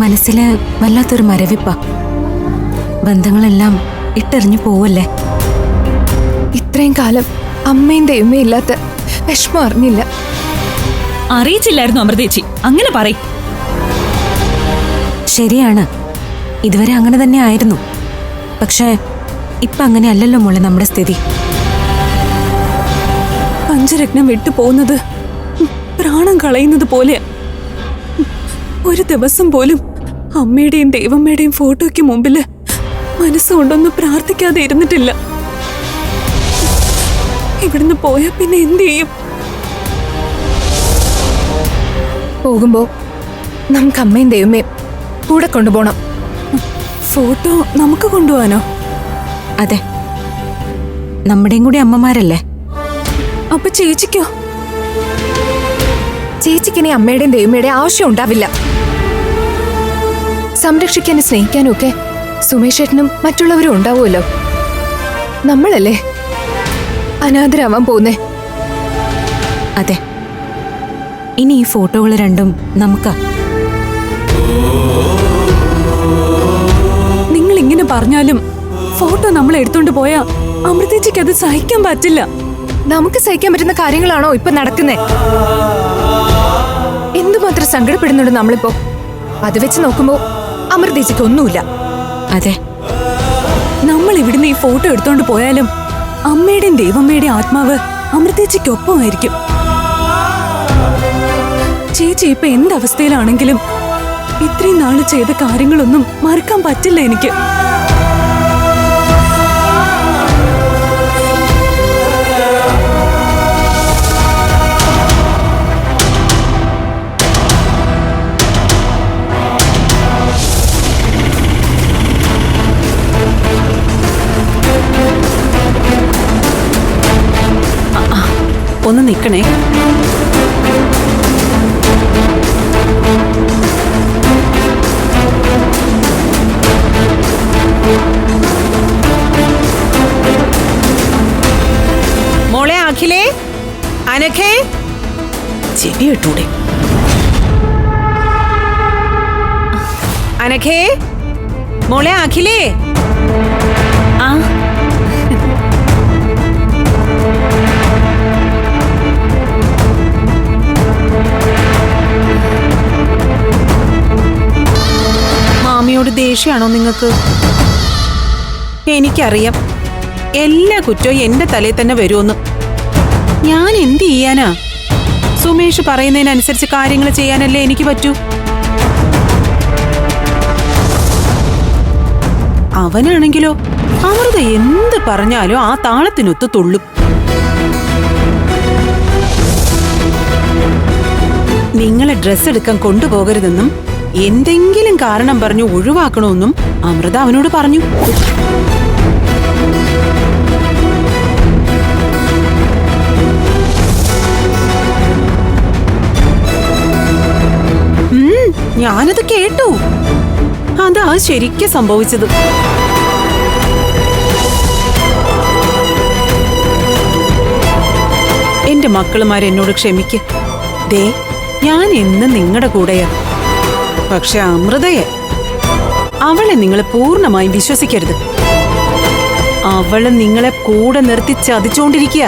മനസ്സില് വല്ലാത്തൊരു മരവിപ്പ. ബന്ധങ്ങളെല്ലാം ഇട്ടെറിഞ്ഞു പോവല്ലേ. ഇത്രയും കാലം അമ്മയും ദൈവമേ ഇല്ലാത്ത വിഷമം അറിഞ്ഞില്ല. അറിയിച്ചില്ലായിരുന്നു അമൃതേച്ചി, അങ്ങനെ പറയും. ശരിയാണ്, ഇതുവരെ അങ്ങനെ തന്നെ ആയിരുന്നു. പക്ഷേ ഇപ്പൊ അങ്ങനെ അല്ലല്ലോ മോളെ നമ്മുടെ സ്ഥിതി. പഞ്ചരത്നം വിട്ടു പോകുന്നത് പ്രാണം കളയുന്നത് പോലെ. ഒരു ദിവസം പോലും അമ്മയുടെയും ദൈവമ്മയുടെയും ഫോട്ടോയ്ക്ക് മുമ്പില് മനസ്സുകൊണ്ടൊന്നും പ്രാർത്ഥിക്കാതെ ഇരുന്നിട്ടില്ല. ഇവിടുന്ന് പോയാ പിന്നെ എന്ത് ചെയ്യും? പോകുമ്പോ നമുക്ക് അമ്മയും ദൈവമേയും കൂടെ കൊണ്ടുപോകണം. ഫോട്ടോ നമുക്ക് കൊണ്ടുപോകാനോ? അതെ, നമ്മുടെയും കൂടി അമ്മമാരല്ലേ. അപ്പൊ ചേച്ചിക്കോ? ചേച്ചിക്കിനി അമ്മയുടെയും ദൈവമയുടെയും ആവശ്യം ഉണ്ടാവില്ല. സംരക്ഷിക്കാനും സ്നേഹിക്കാനും ഒക്കെ സുമേഷേട്ടനും മറ്റുള്ളവരും ഉണ്ടാവുമല്ലോ. നമ്മളല്ലേ അനാഥരാവാൻ പോകുന്നേ. അതെ, ഇനി ഈ ഫോട്ടോകൾ രണ്ടും നമുക്കാ. നിങ്ങൾ ഇങ്ങനെ പറഞ്ഞാലും ഫോട്ടോ നമ്മൾ എടുത്തോണ്ട് പോയാ അമൃതേച്ചിക്ക് അത് സഹിക്കാൻ പറ്റില്ല. നമുക്ക് സഹിക്കാൻ പറ്റുന്ന കാര്യങ്ങളാണോ ഇപ്പൊ നടക്കുന്നേ? എന്തുമാത്രം സങ്കടപ്പെടുന്നുണ്ട് നമ്മളിപ്പോ. അത് വെച്ച് നോക്കുമ്പോ അമൃതേച്ചിക്ക് ഒന്നുമില്ല. അതെ, നമ്മൾ ഇവിടുന്ന് ഈ ഫോട്ടോ എടുത്തോണ്ട് പോയാലും അമ്മയുടെയും ദൈവമ്മയുടെയും ആത്മാവ് അമൃതേച്ചിക്കൊപ്പമായിരിക്കും. ചേച്ചി ഇപ്പൊ എന്തവസ്ഥയിലാണെങ്കിലും ഇത്രയും നാള് ചെയ്ത കാര്യങ്ങളൊന്നും മറക്കാൻ പറ്റില്ല എനിക്ക്. ഒന്ന് നിക്കണേ. മോളെ അഖിലേ, അനഘേ, ചെവി ഇട്ടൂടെ? അനഘേ, മോളെ അഖിലേ. ആ മാമിയോട് ദേഷ്യമാണോ നിങ്ങൾക്ക്? എനിക്കറിയാം, എല്ലാ കുറ്റവും എന്റെ തലയിൽ തന്നെ വരുമെന്ന്. ഞാൻ എന്ത് ചെയ്യാനാ? സുമേഷ് പറയുന്നതിനനുസരിച്ച് കാര്യങ്ങൾ ചെയ്യാനല്ലേ എനിക്ക് പറ്റൂ. അവനാണെങ്കിലോ അമൃത എന്ത് പറഞ്ഞാലും ആ താളത്തിനൊത്ത് തുള്ളും. നിങ്ങളെ ഡ്രസ് എടുക്കാൻ കൊണ്ടുപോകരുതെന്നും എന്തെങ്കിലും കാരണം പറഞ്ഞു ഒഴിവാക്കണമെന്നും അമൃത അവനോട് പറഞ്ഞു. ഞാനത് കേട്ടു. അതാ ശരിക്കും സംഭവിച്ചത്. എന്റെ മക്കളുമാരെന്നോട് ക്ഷമിക്ക്. ദേ, ഞാൻ എന്നും നിങ്ങളുടെ കൂടെയാ. പക്ഷെ അമൃതയെ, അവളെ നിങ്ങൾ പൂർണ്ണമായും വിശ്വസിക്കരുത്. അവള് നിങ്ങളെ കൂടെ നിർത്തി ചതിച്ചോണ്ടിരിക്കുക.